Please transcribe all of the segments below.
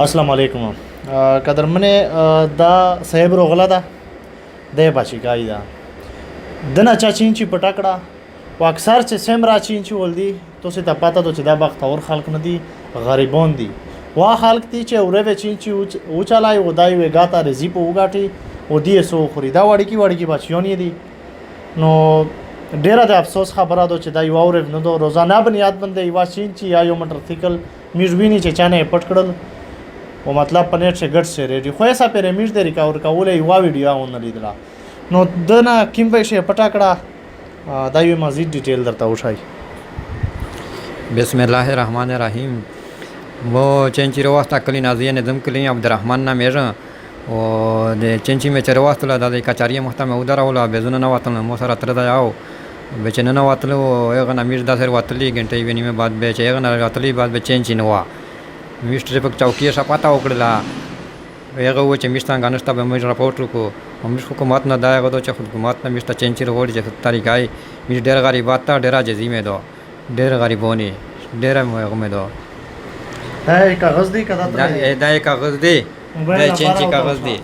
अस्सलाम वालेकुम قدرمنې دا صاحب روغله ده د باشیګای ده دنه چا چینچی پټکړه او اکثر چې سم را چینچی ولدي تو سه ته پاته دو چې دا بختور خلک نه دي غریبون دي وا خلک دي چې اوره چینچی او چلای او دای وی غاتا رزي په وګاټي او دی سو خریدا وړي کی بچیون دي نو ډیره د افسوس خبره ده چې دا یو اور نه دو روزانه بنیاد باندې یو چینچی یا یو موټر سایکل میژوینی چې چانه پټ کړل او مطلب په نت څخه ګټ سره ریډي خو یې سپاره میش د ریکاور کولې یو ویډیو اون لیدله نو دنه کیم به شي پټا کړه دا یو مزید ډیټیل درته وشای بسم الله الرحمن الرحیم वो चेंची रवास्ता कली नाजिया निज़म कली अब्दुर्रहमान ना मेरा और दे चेंची में चरवास्तला दादा कचारिया मुख्ता में उधर आवला बेजुना ना वातल मोसारा तरदा आओ बेचना ना वातल एक ना मिर्दा सर वातली घंटे इवेनी में बाद बेचे एक ना वातली बाद बे चेंची नवा मिस्टर पक चौकी सपाता उकड़ला एक वो चे मिस्ता गानस्ता बे मिस्टर रिपोर्ट को मिस हुकूमत ना दाया गदो चे हुकूमत ना मिस्ता चेंची रोड जे तारीख आई मिस डेरा गारी बात डेरा जे जिम्मे दो डेरा गारी बोनी डेरा में दो है कागज दी कदा دا कागज دی دا چینچی कागज دی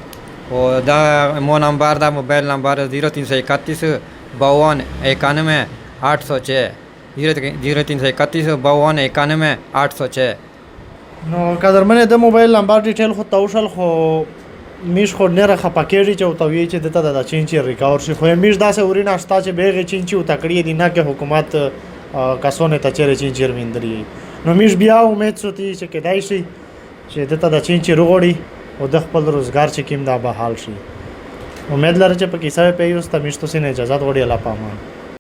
او دا مو نمبر دا موبایل نمبر 0331 52 91 806 0331 52 91 806 نو قدرمنې د موبایل نمبر ډیټیل خو توشل خو میش خو نه راخه پکېږي چې او توی چې دته د چینچی ریکاور شي خو میش داسې ورینه استا چې بیغه چینچی او تکړی دي نه کې حکومت کسونه ته چیرې چینچی ویندري نو میش بیا امید سوتی چې کدای شي چې دته د چینچی روغړي او د خپل روزګار چې کیم دا به حال شي امید لرم چې په کیسه په یوسته میشتو سینه اجازه وړي الله پامان